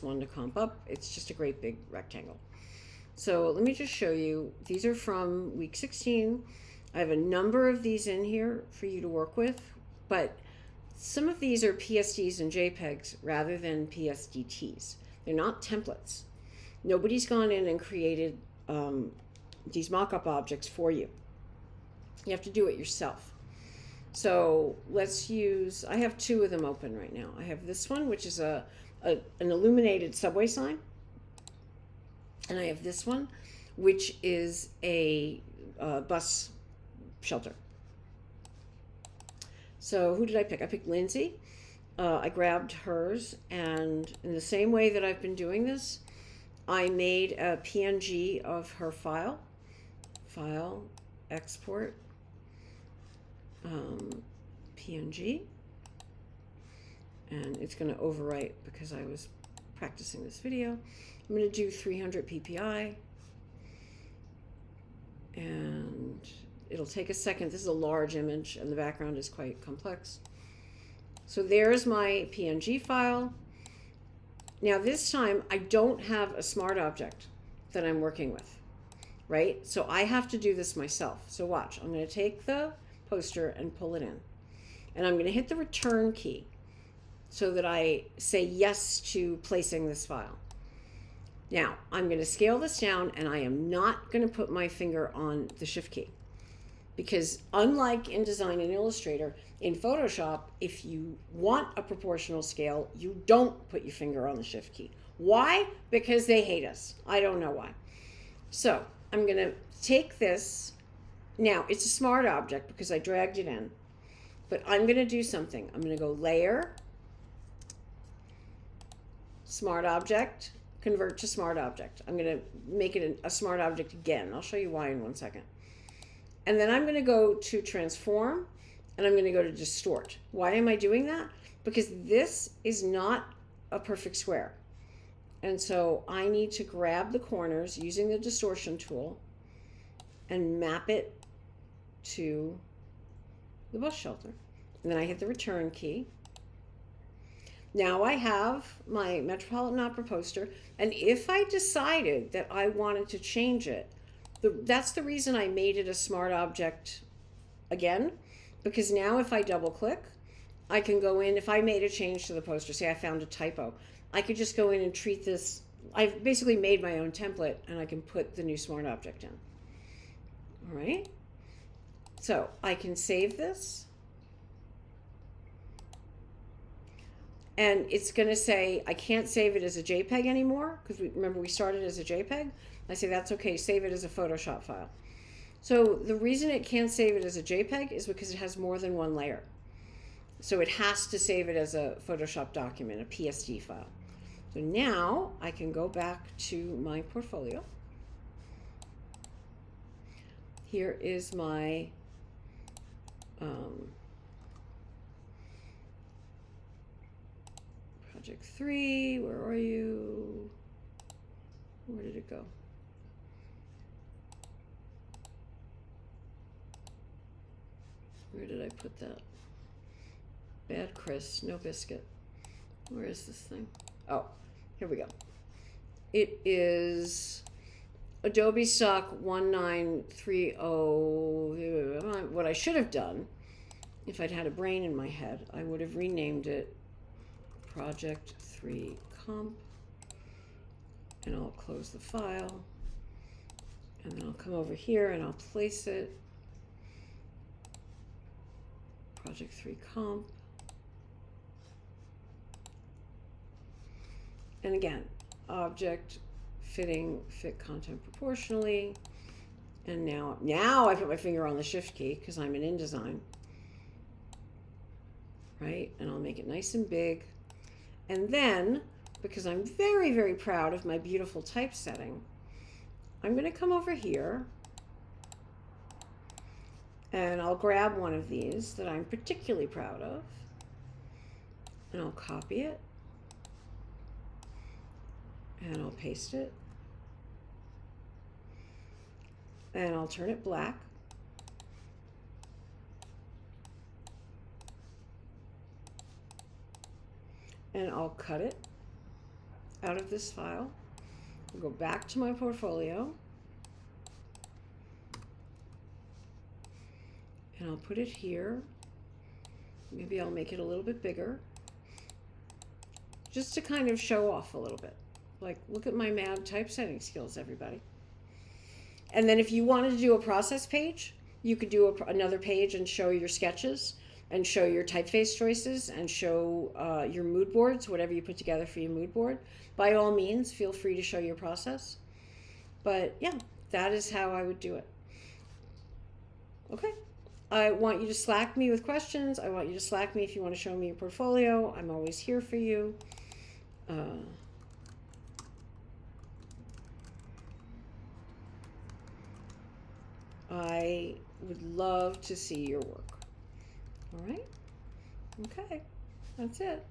one to comp up. It's just a great big rectangle. So let me just show you. These are from week 16. I have a number of these in here for you to work with, but some of these are PSDs and JPEGs rather than PSDTs. They're not templates. Nobody's gone in and created these mock-up objects for you. You have to do it yourself. So let's use, I have two of them open right now. I have this one, which is an illuminated subway sign. And I have this one, which is a bus shelter. So who did I pick? I picked Lindsay. I grabbed hers, and in the same way that I've been doing this, I made a PNG of her file. File, export, PNG. And it's going to overwrite because I was practicing this video. I'm going to do 300 PPI. And it'll take a second. This is a large image and the background is quite complex. So there's my PNG file. Now this time I don't have a smart object that I'm working with, right? So I have to do this myself. So watch, I'm going to take the poster and pull it in. And I'm going to hit the return key so that I say yes to placing this file. Now, I'm going to scale this down, and I am not going to put my finger on the shift key. Because unlike InDesign and Illustrator, in Photoshop, if you want a proportional scale, you don't put your finger on the shift key. Why? Because they hate us. I don't know why. So I'm going to take this. Now, it's a smart object because I dragged it in. But I'm going to do something. I'm going to go Layer, Smart Object, Convert to Smart Object. I'm going to make it a smart object again. I'll show you why in 1 second. And then I'm going to go to Transform, and I'm going to go to Distort. Why am I doing that? Because this is not a perfect square. And so I need to grab the corners using the distortion tool and map it to the bus shelter. And then I hit the return key. Now I have my Metropolitan Opera poster, and if I decided that I wanted to change it, that's the reason I made it a smart object again, because now if I double click, I can go in. If I made a change to the poster, say I found a typo, I could just go in and treat this. I've basically made my own template, and I can put the new smart object in. All right. So I can save this. And it's going to say, I can't save it as a JPEG anymore, because remember we started as a JPEG. I say that's okay, save it as a Photoshop file. So the reason it can't save it as a JPEG is because it has more than one layer. So it has to save it as a Photoshop document, a PSD file. So now I can go back to my portfolio. Here is my Project 3, where are you? Where did it go? Where did I put that? Bad Chris, no biscuit. Where is this thing? Oh, here we go. It is Adobe Stock 1930. What I should have done, if I'd had a brain in my head, I would have renamed it Project 3 Comp, and I'll close the file, and then I'll come over here and I'll place it. Project 3 Comp. And again, object, fitting, fit content proportionally. And now I put my finger on the shift key because I'm in InDesign. Right? And I'll make it nice and big. And then, because I'm very, very proud of my beautiful typesetting, I'm going to come over here and I'll grab one of these that I'm particularly proud of, and I'll copy it, and I'll paste it, and I'll turn it black, and I'll cut it, out of this file. I'll go back to my portfolio. And I'll put it here. Maybe I'll make it a little bit bigger. Just to kind of show off a little bit. Like, look at my mad typesetting skills, everybody. And then if you wanted to do a process page, you could do another page and show your sketches and show your typeface choices and show your mood boards, whatever you put together for your mood board. By all means, feel free to show your process. But yeah, that is how I would do it. Okay. I want you to Slack me with questions. I want you to Slack me if you want to show me your portfolio. I'm always here for you. I would love to see your work. All right? Okay. That's it.